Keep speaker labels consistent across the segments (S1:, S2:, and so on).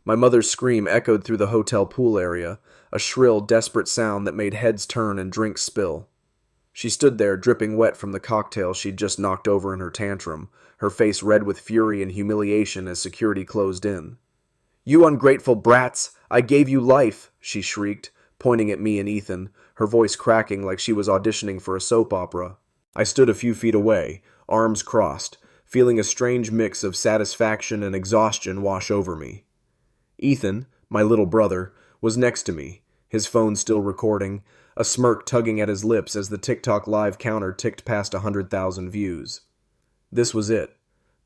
S1: My mother's scream echoed through the hotel pool area, a shrill, desperate sound that made heads turn and drinks spill. She stood there, dripping wet from the cocktail she'd just knocked over in her tantrum, her face red with fury and humiliation as security closed in. "You ungrateful brats! I gave you life!" she shrieked, pointing at me and Ethan, her voice cracking like she was auditioning for a soap opera. I stood a few feet away, arms crossed, feeling a strange mix of satisfaction and exhaustion wash over me. Ethan, my little brother, was next to me, his phone still recording, a smirk tugging at his lips as the TikTok live counter ticked past 100,000 views. This was it,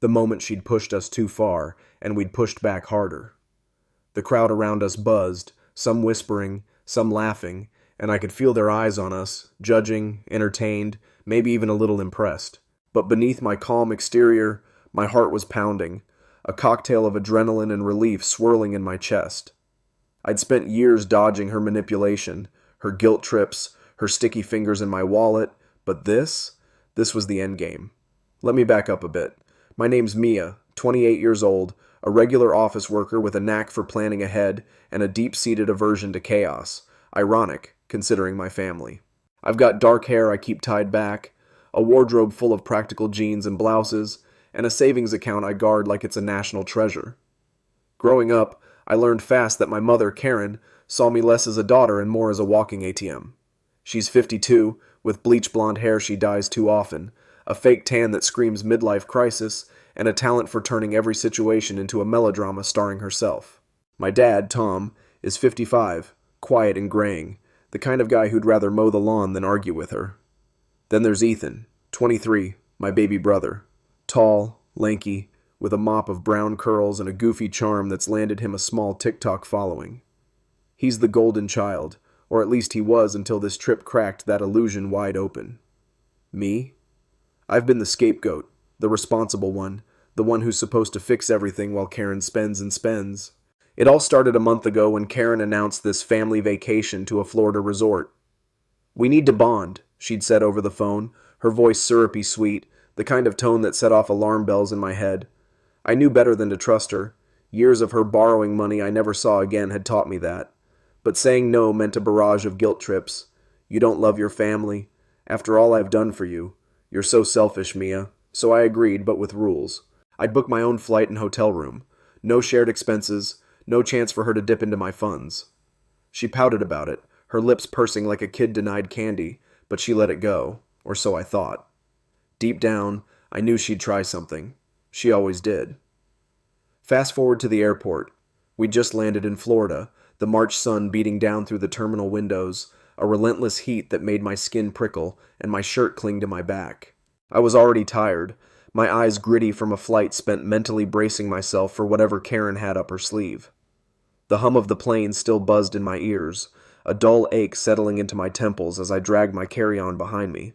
S1: the moment she'd pushed us too far, and we'd pushed back harder. The crowd around us buzzed, some whispering, some laughing, and I could feel their eyes on us, judging, entertained, maybe even a little impressed. But beneath my calm exterior, my heart was pounding, a cocktail of adrenaline and relief swirling in my chest. I'd spent years dodging her manipulation, her guilt trips, her sticky fingers in my wallet, but this was the endgame. Let me back up a bit. My name's Mia, 28 years old, a regular office worker with a knack for planning ahead and a deep-seated aversion to chaos. Ironic, considering my family. I've got dark hair I keep tied back, a wardrobe full of practical jeans and blouses, and a savings account I guard like it's a national treasure. Growing up, I learned fast that my mother, Karen, saw me less as a daughter and more as a walking ATM. She's 52, with bleach blonde hair she dyes too often, a fake tan that screams midlife crisis, and a talent for turning every situation into a melodrama starring herself. My dad, Tom, is 55, quiet and graying, the kind of guy who'd rather mow the lawn than argue with her. Then there's Ethan, 23, my baby brother. Tall, lanky, with a mop of brown curls and a goofy charm that's landed him a small TikTok following. He's the golden child, or at least he was until this trip cracked that illusion wide open. Me? I've been the scapegoat, the responsible one, the one who's supposed to fix everything while Karen spends and spends. It all started a month ago when Karen announced this family vacation to a Florida resort. "We need to bond," she'd said over the phone, her voice syrupy sweet, the kind of tone that set off alarm bells in my head. I knew better than to trust her. Years of her borrowing money I never saw again had taught me that. But saying no meant a barrage of guilt trips. "You don't love your family. After all I've done for you. You're so selfish, Mia." So I agreed, but with rules. I'd book my own flight and hotel room. No shared expenses, no chance for her to dip into my funds. She pouted about it, her lips pursing like a kid denied candy, but she let it go, or so I thought. Deep down, I knew she'd try something. She always did. Fast forward to the airport. We'd just landed in Florida, the March sun beating down through the terminal windows, a relentless heat that made my skin prickle and my shirt cling to my back. I was already tired, my eyes gritty from a flight spent mentally bracing myself for whatever Karen had up her sleeve. The hum of the plane still buzzed in my ears, a dull ache settling into my temples as I dragged my carry-on behind me.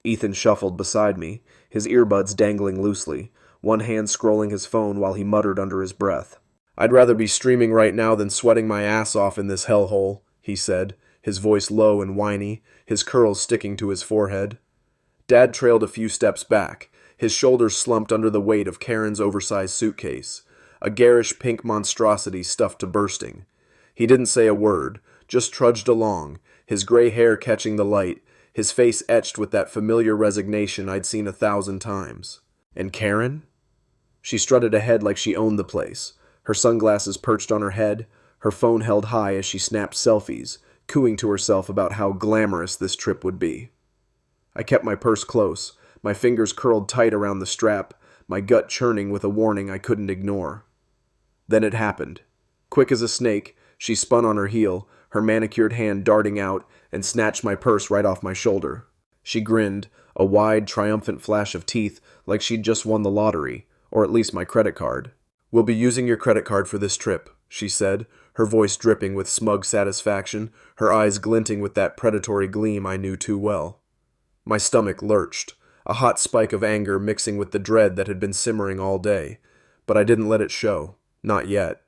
S1: Ethan shuffled beside me, his earbuds dangling loosely, one hand scrolling his phone while he muttered under his breath. "I'd rather be streaming right now than sweating my ass off in this hellhole," he said, his voice low and whiny, his curls sticking to his forehead. Dad trailed a few steps back, his shoulders slumped under the weight of Karen's oversized suitcase, a garish pink monstrosity stuffed to bursting. He didn't say a word, just trudged along, his gray hair catching the light, his face etched with that familiar resignation I'd seen 1,000 times. And Karen? She strutted ahead like she owned the place, her sunglasses perched on her head, her phone held high as she snapped selfies, cooing to herself about how glamorous this trip would be. I kept my purse close, my fingers curled tight around the strap, my gut churning with a warning I couldn't ignore. Then it happened. Quick as a snake, she spun on her heel, her manicured hand darting out, and snatched my purse right off my shoulder. She grinned, a wide, triumphant flash of teeth like she'd just won the lottery, or at least my credit card. "We'll be using your credit card for this trip," she said, her voice dripping with smug satisfaction, her eyes glinting with that predatory gleam I knew too well. My stomach lurched, a hot spike of anger mixing with the dread that had been simmering all day, but I didn't let it show, not yet.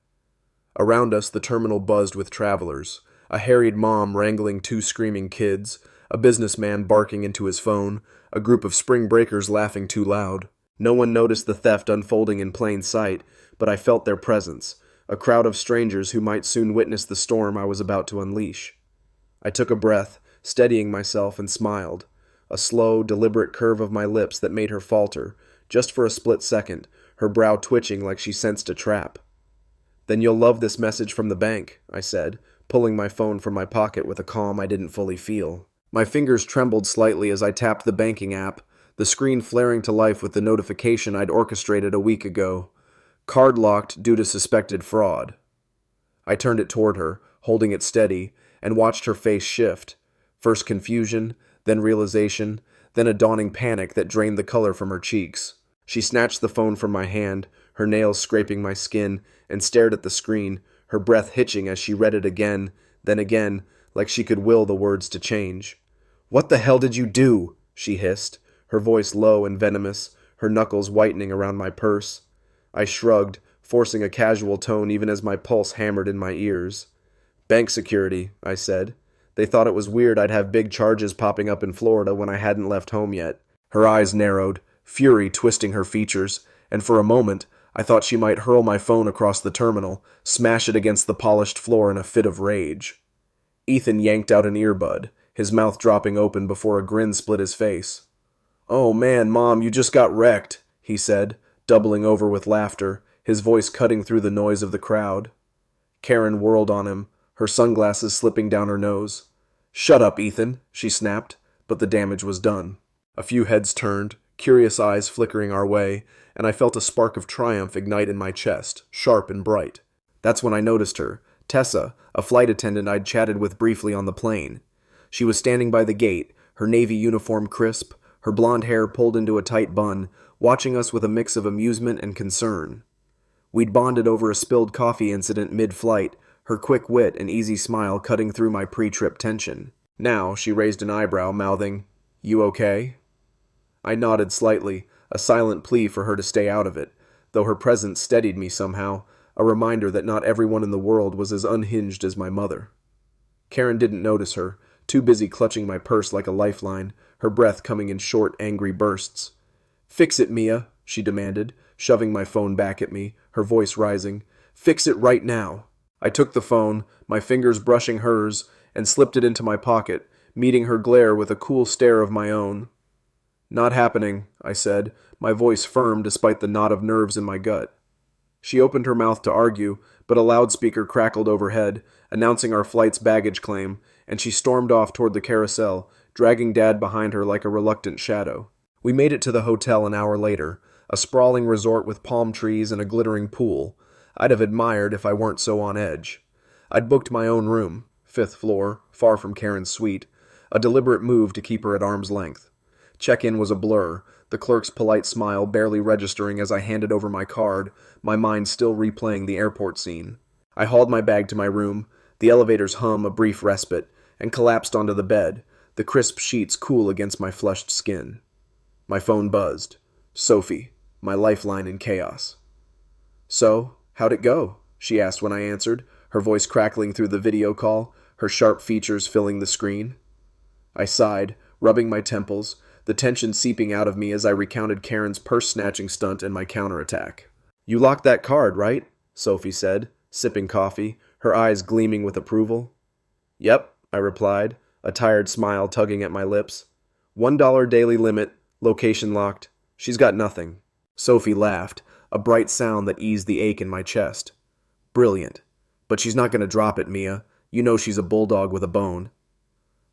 S1: Around us the terminal buzzed with travelers, a harried mom wrangling 2 screaming kids, a businessman barking into his phone, a group of spring breakers laughing too loud. No one noticed the theft unfolding in plain sight, but I felt their presence, a crowd of strangers who might soon witness the storm I was about to unleash. I took a breath, steadying myself, and smiled, a slow, deliberate curve of my lips that made her falter, just for a split second, her brow twitching like she sensed a trap. "Then you'll love this message from the bank," I said, pulling my phone from my pocket with a calm I didn't fully feel. My fingers trembled slightly as I tapped the banking app, the screen flaring to life with the notification I'd orchestrated a week ago. Card locked due to suspected fraud. I turned it toward her, holding it steady, and watched her face shift. First confusion, then realization, then a dawning panic that drained the color from her cheeks. She snatched the phone from my hand, her nails scraping my skin, and stared at the screen, her breath hitching as she read it again, then again, like she could will the words to change. "What the hell did you do?" she hissed, her voice low and venomous, her knuckles whitening around my purse. I shrugged, forcing a casual tone even as my pulse hammered in my ears. "Bank security," I said. "They thought it was weird I'd have big charges popping up in Florida when I hadn't left home yet." Her eyes narrowed, fury twisting her features, and for a moment, I thought she might hurl my phone across the terminal, smash it against the polished floor in a fit of rage. Ethan yanked out an earbud, his mouth dropping open before a grin split his face. "Oh man, Mom, you just got wrecked," he said, doubling over with laughter, his voice cutting through the noise of the crowd. Karen whirled on him, her sunglasses slipping down her nose. "Shut up, Ethan," she snapped, but the damage was done. A few heads turned, curious eyes flickering our way, and I felt a spark of triumph ignite in my chest, sharp and bright. That's when I noticed her, Tessa, a flight attendant I'd chatted with briefly on the plane. She was standing by the gate, her navy uniform crisp, her blonde hair pulled into a tight bun, watching us with a mix of amusement and concern. We'd bonded over a spilled coffee incident mid-flight, her quick wit and easy smile cutting through my pre-trip tension. Now she raised an eyebrow, mouthing, "You okay?" I nodded slightly, a silent plea for her to stay out of it, though her presence steadied me somehow, a reminder that not everyone in the world was as unhinged as my mother. Karen didn't notice her, too busy clutching my purse like a lifeline, her breath coming in short, angry bursts. "Fix it, Mia," she demanded, shoving my phone back at me, her voice rising. "Fix it right now." I took the phone, my fingers brushing hers, and slipped it into my pocket, meeting her glare with a cool stare of my own. "Not happening," I said, my voice firm despite the knot of nerves in my gut. She opened her mouth to argue, but a loudspeaker crackled overhead, announcing our flight's baggage claim, and she stormed off toward the carousel, dragging Dad behind her like a reluctant shadow. We made it to the hotel an hour later, a sprawling resort with palm trees and a glittering pool. I'd have admired if I weren't so on edge. I'd booked my own room, 5th floor, far from Karen's suite, a deliberate move to keep her at arm's length. Check-in was a blur, the clerk's polite smile barely registering as I handed over my card, my mind still replaying the airport scene. I hauled my bag to my room, the elevator's hum a brief respite, and collapsed onto the bed, the crisp sheets cool against my flushed skin. My phone buzzed. Sophie, my lifeline in chaos. "So, how'd it go?" she asked when I answered, her voice crackling through the video call, her sharp features filling the screen. I sighed, rubbing my temples, the tension seeping out of me as I recounted Karen's purse-snatching stunt and my counterattack. "You locked that card, right?" Sophie said, sipping coffee, her eyes gleaming with approval. "Yep," I replied, a tired smile tugging at my lips. $1 daily limit, location locked. She's got nothing." Sophie laughed, a bright sound that eased the ache in my chest. "Brilliant. But she's not going to drop it, Mia. You know she's a bulldog with a bone."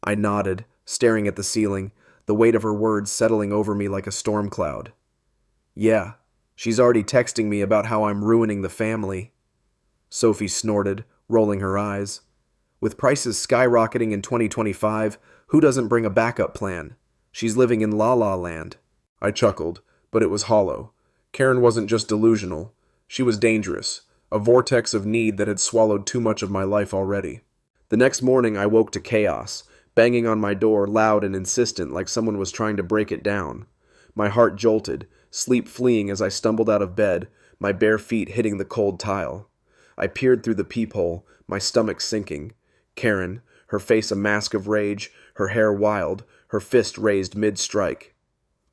S1: I nodded, staring at the ceiling, the weight of her words settling over me like a storm cloud. "Yeah, she's already texting me about how I'm ruining the family." Sophie snorted, rolling her eyes. "With prices skyrocketing in 2025, who doesn't bring a backup plan? She's living in La La Land." I chuckled, but it was hollow. Karen wasn't just delusional. She was dangerous, a vortex of need that had swallowed too much of my life already. The next morning I woke to chaos, banging on my door loud and insistent like someone was trying to break it down. My heart jolted, sleep fleeing as I stumbled out of bed, my bare feet hitting the cold tile. I peered through the peephole, my stomach sinking. Karen, her face a mask of rage, her hair wild, her fist raised mid-strike.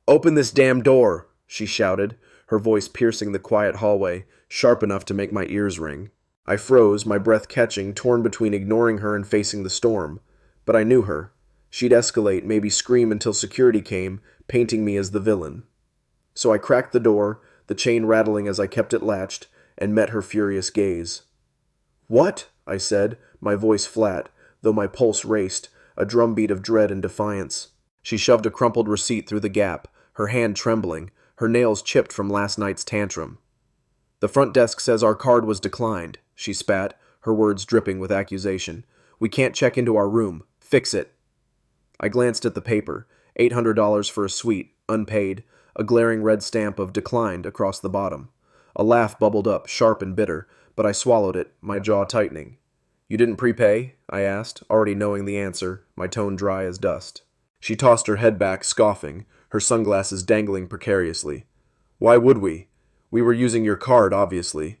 S1: "Open this damn door!" she shouted, her voice piercing the quiet hallway, sharp enough to make my ears ring. I froze, my breath catching, torn between ignoring her and facing the storm. But I knew her. She'd escalate, maybe scream until security came, painting me as the villain. So I cracked the door, the chain rattling as I kept it latched, and met her furious gaze. "What?" I said, my voice flat, though my pulse raced, a drumbeat of dread and defiance. She shoved a crumpled receipt through the gap, her hand trembling, her nails chipped from last night's tantrum. "The front desk says our card was declined," she spat, her words dripping with accusation. "We can't check into our room. Fix it." I glanced at the paper. $800 for a suite, unpaid, a glaring red stamp of declined across the bottom. A laugh bubbled up, sharp and bitter, but I swallowed it, my jaw tightening. "You didn't prepay?" I asked, already knowing the answer, my tone dry as dust. She tossed her head back, scoffing, her sunglasses dangling precariously. "Why would we? We were using your card, obviously."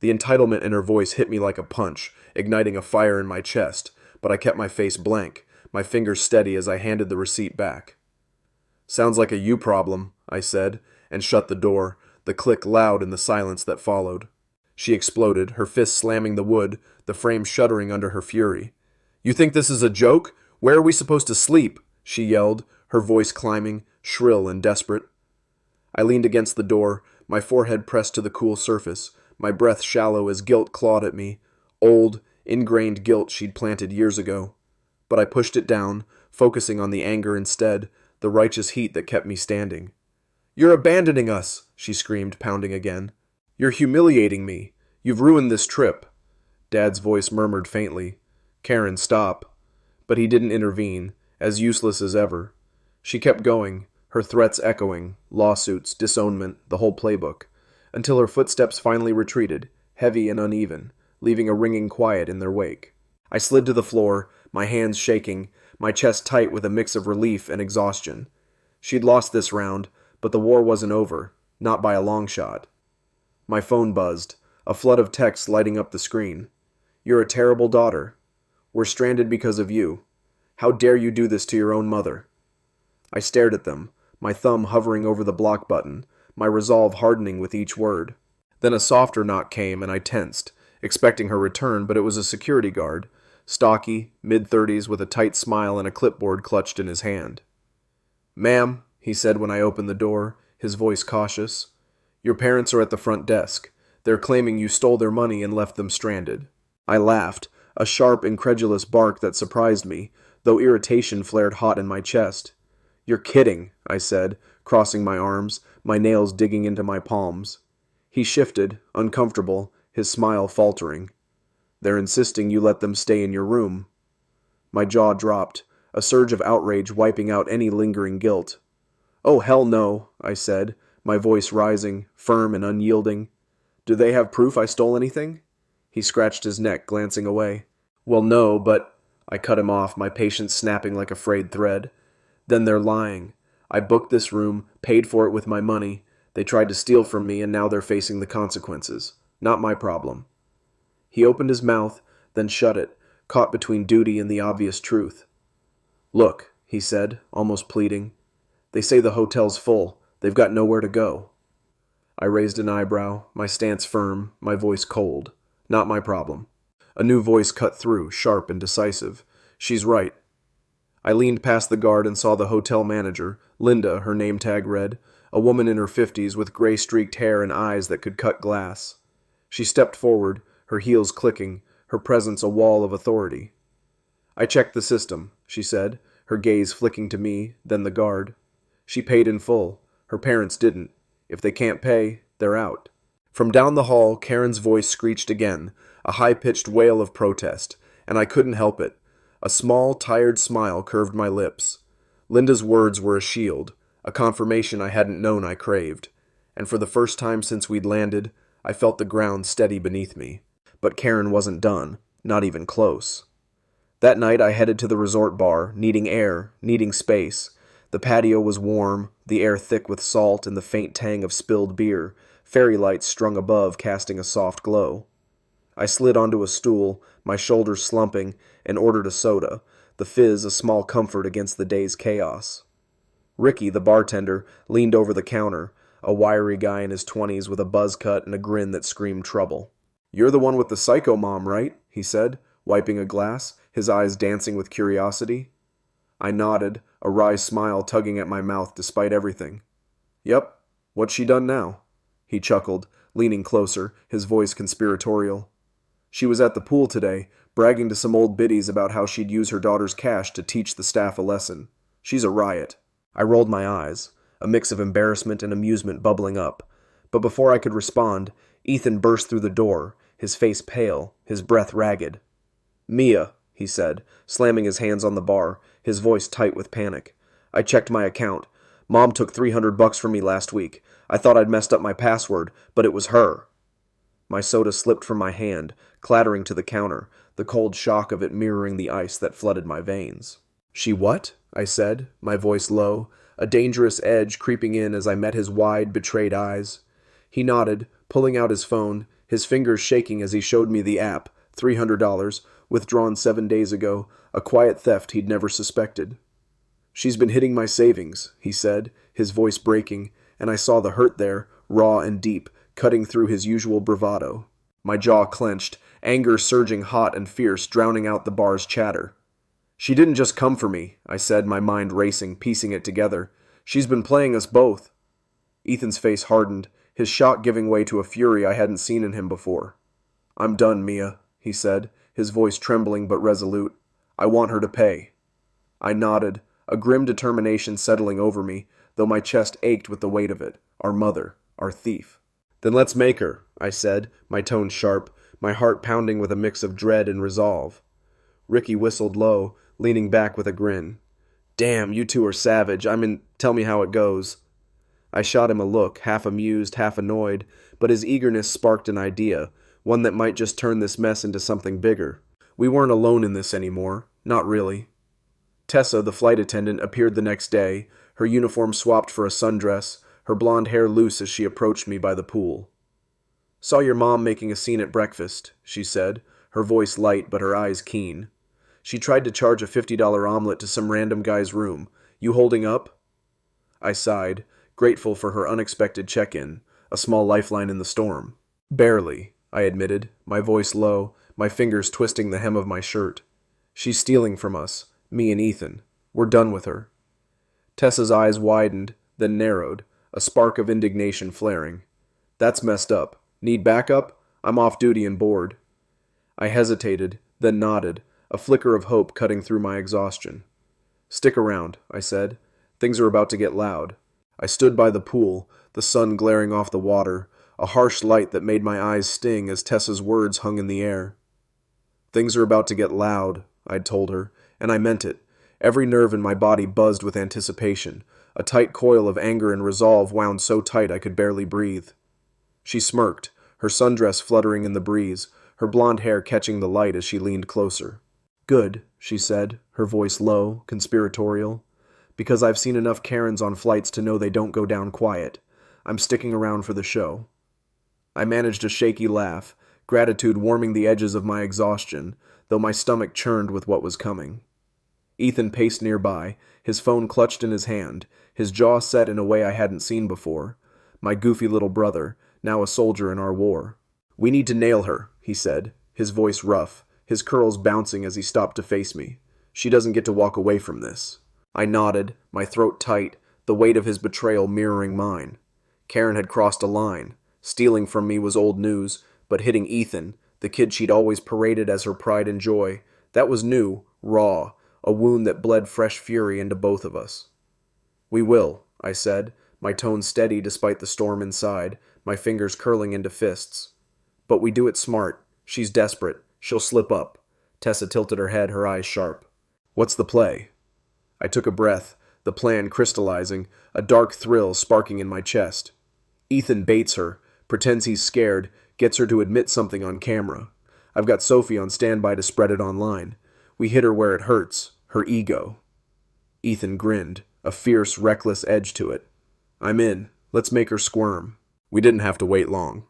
S1: The entitlement in her voice hit me like a punch, igniting a fire in my chest, but I kept my face blank, my fingers steady as I handed the receipt back. "Sounds like a you problem," I said, and shut the door, the click loud in the silence that followed. She exploded, her fist slamming the wood, the frame shuddering under her fury. "You think this is a joke? Where are we supposed to sleep?" she yelled, her voice climbing, shrill and desperate. I leaned against the door, my forehead pressed to the cool surface, my breath shallow as guilt clawed at me, old, ingrained guilt she'd planted years ago. But I pushed it down, focusing on the anger instead, the righteous heat that kept me standing. "You're abandoning us," she screamed, pounding again. "You're humiliating me. You've ruined this trip." Dad's voice murmured faintly, "Karen, stop." But he didn't intervene, as useless as ever. She kept going, her threats echoing, lawsuits, disownment, the whole playbook, until her footsteps finally retreated, heavy and uneven, leaving a ringing quiet in their wake. I slid to the floor, my hands shaking, my chest tight with a mix of relief and exhaustion. She'd lost this round, but the war wasn't over, not by a long shot. My phone buzzed, a flood of texts lighting up the screen. "You're a terrible daughter. We're stranded because of you. How dare you do this to your own mother?" I stared at them, my thumb hovering over the block button, my resolve hardening with each word. Then a softer knock came and I tensed, expecting her return, but it was a security guard, stocky, mid-30s with a tight smile and a clipboard clutched in his hand. "Ma'am," he said when I opened the door, his voice cautious, "your parents are at the front desk. They're claiming you stole their money and left them stranded." I laughed, a sharp, incredulous bark that surprised me, though irritation flared hot in my chest. "You're kidding," I said, crossing my arms, my nails digging into my palms. He shifted, uncomfortable, his smile faltering. "They're insisting you let them stay in your room." My jaw dropped, a surge of outrage wiping out any lingering guilt. "Oh, hell no," I said, my voice rising, firm and unyielding. "Do they have proof I stole anything?" He scratched his neck, glancing away. "Well, no, but—" I cut him off, my patience snapping like a frayed thread. "Then they're lying. I booked this room, paid for it with my money. They tried to steal from me, and now they're facing the consequences. Not my problem." He opened his mouth, then shut it, caught between duty and the obvious truth. "Look," he said, almost pleading. "They say the hotel's full. They've got nowhere to go." I raised an eyebrow, my stance firm, my voice cold. Not my problem. A new voice cut through, sharp and decisive. "She's right." I leaned past the guard and saw the hotel manager, Linda, her name tag read, a woman in her 50s with gray-streaked hair and eyes that could cut glass. She stepped forward, her heels clicking, her presence a wall of authority. "I checked the system," she said, her gaze flicking to me, then the guard. "She paid in full. Her parents didn't. If they can't pay, they're out." From down the hall, Karen's voice screeched again, a high-pitched wail of protest, and I couldn't help it. A small, tired smile curved my lips. Linda's words were a shield, a confirmation I hadn't known I craved, and for the first time since we'd landed, I felt the ground steady beneath me. But Karen wasn't done, not even close. That night I headed to the resort bar, needing air, needing space. The patio was warm, the air thick with salt and the faint tang of spilled beer, fairy lights strung above casting a soft glow. I slid onto a stool, my shoulders slumping, and ordered a soda, the fizz a small comfort against the day's chaos. Ricky, the bartender, leaned over the counter, a wiry guy in his 20s with a buzz cut and a grin that screamed trouble. "You're the one with the psycho mom, right?" he said, wiping a glass, his eyes dancing with curiosity. I nodded, a wry smile tugging at my mouth despite everything. "Yep. What's she done now?" He chuckled, leaning closer, his voice conspiratorial. "She was at the pool today, bragging to some old biddies about how she'd use her daughter's cash to teach the staff a lesson. She's a riot." I rolled my eyes, a mix of embarrassment and amusement bubbling up. But before I could respond, Ethan burst through the door, his face pale, his breath ragged. "Mia," he said, slamming his hands on the bar, his voice tight with panic. "I checked my account. Mom took $300 from me last week. I thought I'd messed up my password, but it was her." My soda slipped from my hand, clattering to the counter, the cold shock of it mirroring the ice that flooded my veins. "She what?" I said, my voice low, a dangerous edge creeping in as I met his wide, betrayed eyes. He nodded, pulling out his phone, his fingers shaking as he showed me the app, $300, withdrawn 7 days ago, a quiet theft he'd never suspected. "She's been hitting my savings," he said, his voice breaking, and I saw the hurt there, raw and deep, cutting through his usual bravado. My jaw clenched, anger surging hot and fierce, drowning out the bar's chatter. "She didn't just come for me," I said, my mind racing, piecing it together. "She's been playing us both." Ethan's face hardened, his shock giving way to a fury I hadn't seen in him before. "I'm done, Mia," he said, his voice trembling but resolute. "I want her to pay." I nodded, a grim determination settling over me, though my chest ached with the weight of it. Our mother, our thief. "Then let's make her," I said, my tone sharp, my heart pounding with a mix of dread and resolve. Ricky whistled low, leaning back with a grin. "Damn, you two are savage. Tell me how it goes." I shot him a look, half amused, half annoyed, but his eagerness sparked an idea, one that might just turn this mess into something bigger. We weren't alone in this anymore. Not really. Tessa, the flight attendant, appeared the next day, her uniform swapped for a sundress, her blonde hair loose as she approached me by the pool. "Saw your mom making a scene at breakfast," she said, her voice light but her eyes keen. "She tried to charge a $50 omelet to some random guy's room. You holding up?" I sighed, grateful for her unexpected check-in, a small lifeline in the storm. "Barely," I admitted, my voice low, my fingers twisting the hem of my shirt. "She's stealing from us, me and Ethan. We're done with her." Tessa's eyes widened, then narrowed, a spark of indignation flaring. "That's messed up. Need backup? I'm off duty and bored." I hesitated, then nodded, a flicker of hope cutting through my exhaustion. "Stick around," I said. "Things are about to get loud." I stood by the pool, the sun glaring off the water, a harsh light that made my eyes sting as Tessa's words hung in the air. "Things are about to get loud," I'd told her, and I meant it. Every nerve in my body buzzed with anticipation. A tight coil of anger and resolve wound so tight I could barely breathe. She smirked, her sundress fluttering in the breeze, her blonde hair catching the light as she leaned closer. "Good," she said, her voice low, conspiratorial. "Because I've seen enough Karens on flights to know they don't go down quiet. I'm sticking around for the show." I managed a shaky laugh, gratitude warming the edges of my exhaustion, though my stomach churned with what was coming. Ethan paced nearby, his phone clutched in his hand, his jaw set in a way I hadn't seen before. My goofy little brother, now a soldier in our war. "We need to nail her," he said, his voice rough, his curls bouncing as he stopped to face me. "She doesn't get to walk away from this." I nodded, my throat tight, the weight of his betrayal mirroring mine. Karen had crossed a line. Stealing from me was old news, but hitting Ethan, the kid she'd always paraded as her pride and joy, that was new, raw, a wound that bled fresh fury into both of us. "We will," I said, my tone steady despite the storm inside, my fingers curling into fists. "But we do it smart. She's desperate. She'll slip up." Tessa tilted her head, her eyes sharp. "What's the play?" I took a breath, the plan crystallizing, a dark thrill sparking in my chest. "Ethan baits her, pretends he's scared, gets her to admit something on camera. I've got Sophie on standby to spread it online. We hit her where it hurts, her ego." Ethan grinned, a fierce, reckless edge to it. "I'm in. Let's make her squirm." We didn't have to wait long.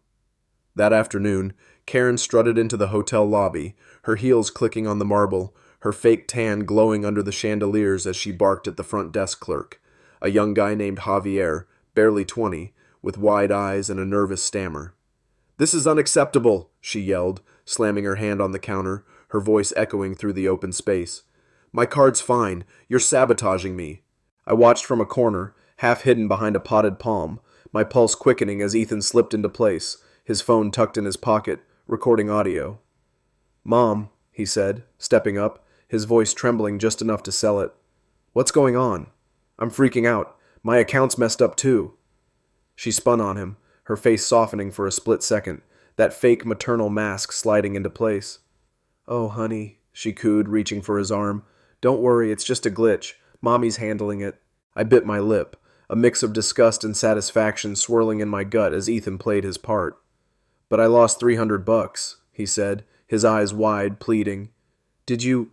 S1: That afternoon, Karen strutted into the hotel lobby, her heels clicking on the marble, her fake tan glowing under the chandeliers as she barked at the front desk clerk, a young guy named Javier, barely 20, with wide eyes and a nervous stammer. This is unacceptable, she yelled, slamming her hand on the counter, her voice echoing through the open space. My card's fine. You're sabotaging me. I watched from a corner, half hidden behind a potted palm, my pulse quickening as Ethan slipped into place, his phone tucked in his pocket, recording audio. Mom, he said, stepping up, his voice trembling just enough to sell it. What's going on? I'm freaking out. My account's messed up too. She spun on him, her face softening for a split second, that fake maternal mask sliding into place. Oh, honey, she cooed, reaching for his arm. Don't worry, it's just a glitch. Mommy's handling it. I bit my lip, a mix of disgust and satisfaction swirling in my gut as Ethan played his part. But I lost $300, he said, his eyes wide, pleading. Did you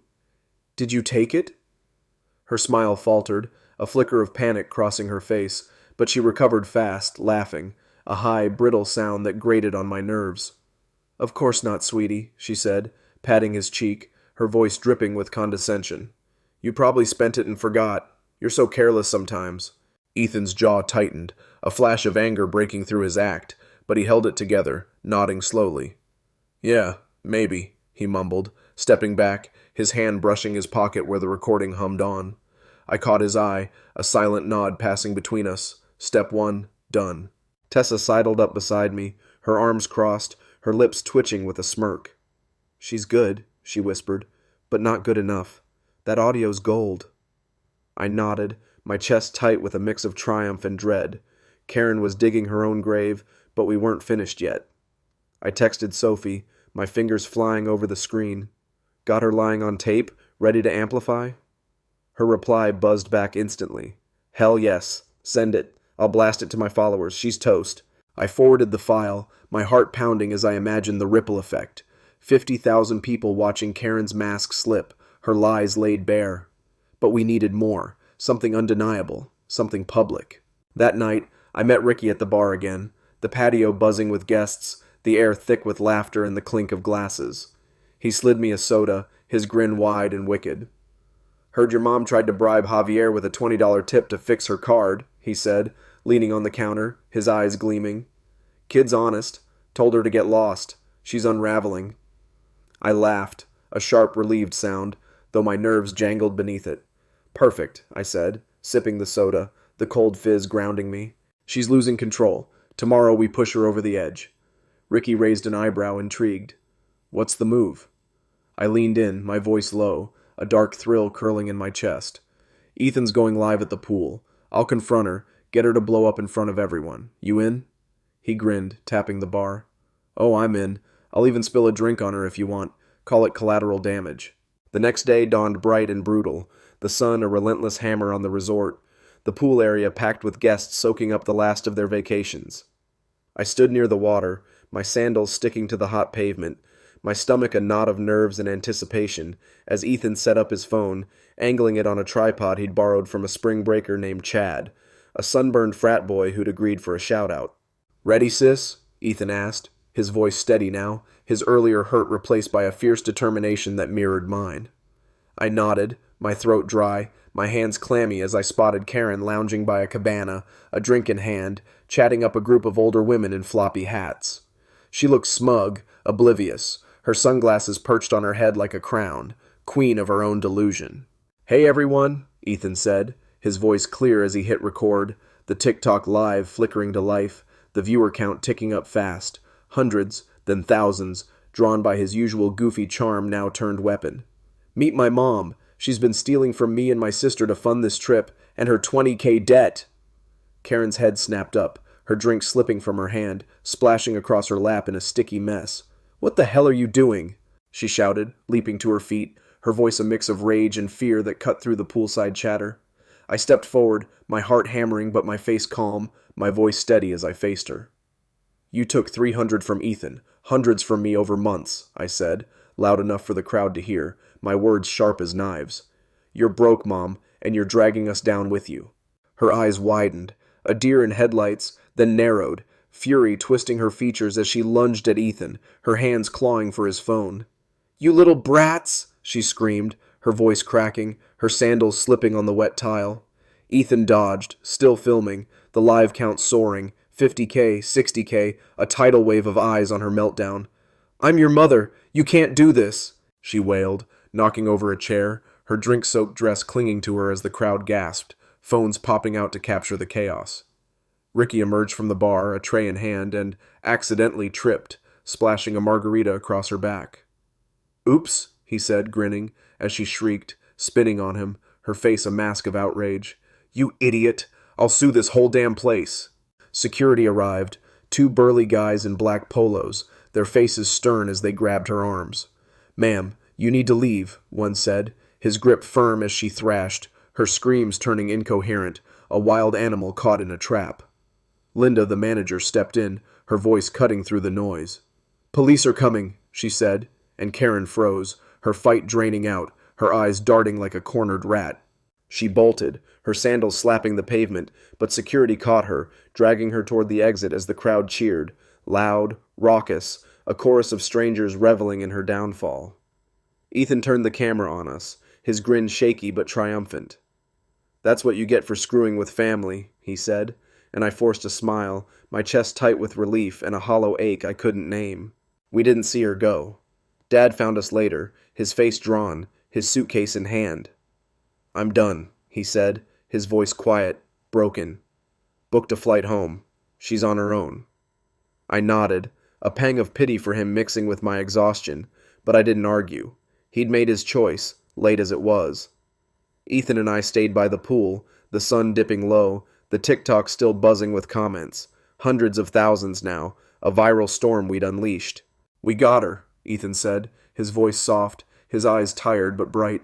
S1: take it? Her smile faltered, a flicker of panic crossing her face, but she recovered fast, laughing, a high, brittle sound that grated on my nerves. Of course not, sweetie, she said, patting his cheek, her voice dripping with condescension. You probably spent it and forgot. You're so careless sometimes. Ethan's jaw tightened, a flash of anger breaking through his act, but he held it together, nodding slowly. Yeah, maybe, he mumbled, stepping back, his hand brushing his pocket where the recording hummed on. I caught his eye, a silent nod passing between us. Step 1, done. Tessa sidled up beside me, her arms crossed, her lips twitching with a smirk. She's good, she whispered, but not good enough. That audio's gold. I nodded, my chest tight with a mix of triumph and dread. Karen was digging her own grave, but we weren't finished yet. I texted Sophie, my fingers flying over the screen. Got her lying on tape, ready to amplify? Her reply buzzed back instantly. Hell yes. Send it. I'll blast it to my followers. She's toast. I forwarded the file, my heart pounding as I imagined the ripple effect. 50,000 people watching Karen's mask slip, her lies laid bare. But we needed more. Something undeniable. Something public. That night, I met Ricky at the bar again, the patio buzzing with guests, the air thick with laughter and the clink of glasses. He slid me a soda, his grin wide and wicked. Heard your mom tried to bribe Javier with a $20 tip to fix her card, he said, leaning on the counter, his eyes gleaming. Kid's honest. Told her to get lost. She's unraveling. I laughed, a sharp, relieved sound, though my nerves jangled beneath it. Perfect, I said, sipping the soda, the cold fizz grounding me. She's losing control. Tomorrow we push her over the edge. Ricky raised an eyebrow, intrigued. What's the move? I leaned in, my voice low, a dark thrill curling in my chest. Ethan's going live at the pool. I'll confront her, get her to blow up in front of everyone. You in? He grinned, tapping the bar. Oh, I'm in. I'll even spill a drink on her if you want. Call it collateral damage. The next day dawned bright and brutal, the sun a relentless hammer on the resort, the pool area packed with guests soaking up the last of their vacations. I stood near the water, my sandals sticking to the hot pavement, my stomach a knot of nerves and anticipation, as Ethan set up his phone, angling it on a tripod he'd borrowed from a spring breaker named Chad, a sunburned frat boy who'd agreed for a shout-out. Ready, sis? Ethan asked, his voice steady now, his earlier hurt replaced by a fierce determination that mirrored mine. I nodded, my throat dry, my hands clammy as I spotted Karen lounging by a cabana, a drink in hand, chatting up a group of older women in floppy hats. She looked smug, oblivious, her sunglasses perched on her head like a crown, queen of her own delusion. Hey everyone, Ethan said, his voice clear as he hit record, the TikTok live flickering to life, the viewer count ticking up fast, hundreds, then thousands, drawn by his usual goofy charm now turned weapon. Meet my mom. She's been stealing from me and my sister to fund this trip, and her $20K debt. Karen's head snapped up, her drink slipping from her hand, splashing across her lap in a sticky mess. What the hell are you doing? She shouted, leaping to her feet, her voice a mix of rage and fear that cut through the poolside chatter. I stepped forward, my heart hammering but my face calm, my voice steady as I faced her. You took 300 from Ethan, hundreds from me over months, I said, loud enough for the crowd to hear, my words sharp as knives. You're broke, Mom, and you're dragging us down with you. Her eyes widened, a deer in headlights, then narrowed, fury twisting her features as she lunged at Ethan, her hands clawing for his phone. You little brats, she screamed, her voice cracking, her sandals slipping on the wet tile. Ethan dodged, still filming, the live count soaring, 50K, 60K, a tidal wave of eyes on her meltdown. "I'm your mother. You can't do this," she wailed, knocking over a chair, her drink-soaked dress clinging to her as the crowd gasped, phones popping out to capture the chaos. Ricky emerged from the bar, a tray in hand, and accidentally tripped, splashing a margarita across her back. "Oops," he said, grinning, as she shrieked, spitting on him, her face a mask of outrage. "You idiot! I'll sue this whole damn place." Security arrived, two burly guys in black polos, their faces stern as they grabbed her arms. "Ma'am, you need to leave," one said, his grip firm as she thrashed, her screams turning incoherent, a wild animal caught in a trap. Linda, the manager, stepped in, her voice cutting through the noise. "Police are coming," she said, and Karen froze, her fight draining out, her eyes darting like a cornered rat. She bolted, her sandals slapping the pavement, but security caught her, dragging her toward the exit as the crowd cheered, loud, raucous, a chorus of strangers reveling in her downfall. Ethan turned the camera on us, his grin shaky but triumphant. "That's what you get for screwing with family," he said, and I forced a smile, my chest tight with relief and a hollow ache I couldn't name. We didn't see her go. Dad found us later, his face drawn, his suitcase in hand. "I'm done," he said, his voice quiet, broken. "Booked a flight home. She's on her own." I nodded, a pang of pity for him mixing with my exhaustion, but I didn't argue. He'd made his choice, late as it was. Ethan and I stayed by the pool, the sun dipping low, the TikTok still buzzing with comments. Hundreds of thousands now, a viral storm we'd unleashed. "We got her," Ethan said, his voice soft, his eyes tired but bright.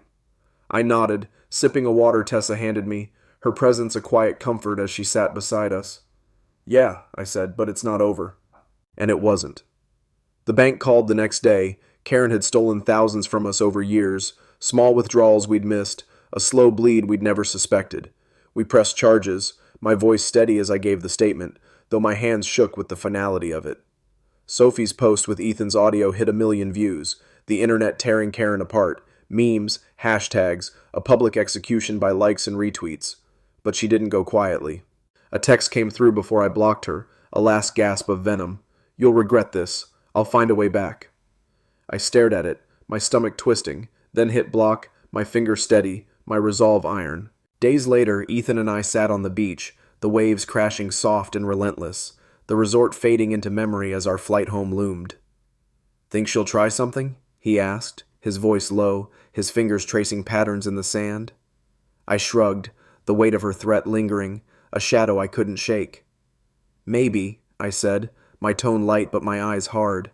S1: I nodded, sipping a water Tessa handed me, her presence a quiet comfort as she sat beside us. "Yeah," I said, "but it's not over." And it wasn't. The bank called the next day. Karen had stolen thousands from us over years, small withdrawals we'd missed, a slow bleed we'd never suspected. We pressed charges, my voice steady as I gave the statement, though my hands shook with the finality of it. Sophie's post with Ethan's audio hit 1 million views, the internet tearing Karen apart, memes, hashtags, a public execution by likes and retweets. But she didn't go quietly. A text came through before I blocked her, a last gasp of venom. "You'll regret this. I'll find a way back." I stared at it, my stomach twisting, then hit block, my finger steady, my resolve iron. Days later, Ethan and I sat on the beach, the waves crashing soft and relentless, the resort fading into memory as our flight home loomed. "Think she'll try something?" he asked, his voice low, his fingers tracing patterns in the sand. I shrugged, the weight of her threat lingering, a shadow I couldn't shake. "Maybe," I said, my tone light but my eyes hard.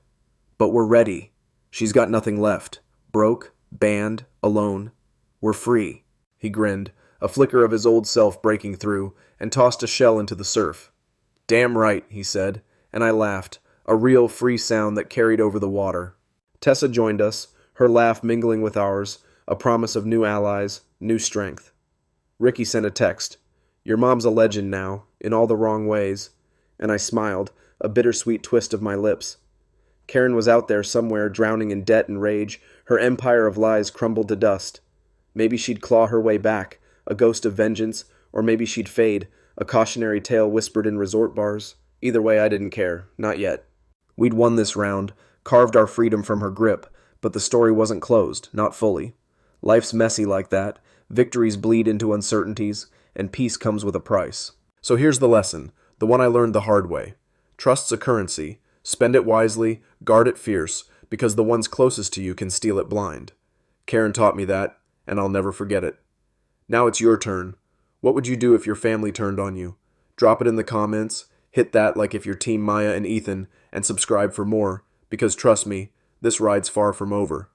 S1: "But we're ready. She's got nothing left. Broke, banned, alone. We're free." He grinned, a flicker of his old self breaking through, and tossed a shell into the surf. "Damn right," he said, and I laughed, a real free sound that carried over the water. Tessa joined us, her laugh mingling with ours, a promise of new allies, new strength. Ricky sent a text. "Your mom's a legend now, in all the wrong ways." And I smiled, a bittersweet twist of my lips. Karen was out there somewhere drowning in debt and rage, her empire of lies crumbled to dust. Maybe she'd claw her way back, a ghost of vengeance, or maybe she'd fade, a cautionary tale whispered in resort bars. Either way, I didn't care, not yet. We'd won this round, carved our freedom from her grip, but the story wasn't closed, not fully. Life's messy like that, victories bleed into uncertainties, and peace comes with a price. So here's the lesson, the one I learned the hard way. Trust's a currency. Spend it wisely, guard it fierce, because the ones closest to you can steal it blind. Karen taught me that, and I'll never forget it. Now it's your turn. What would you do if your family turned on you? Drop it in the comments, hit that like if you're Team Maya and Ethan, and subscribe for more, because trust me, this ride's far from over.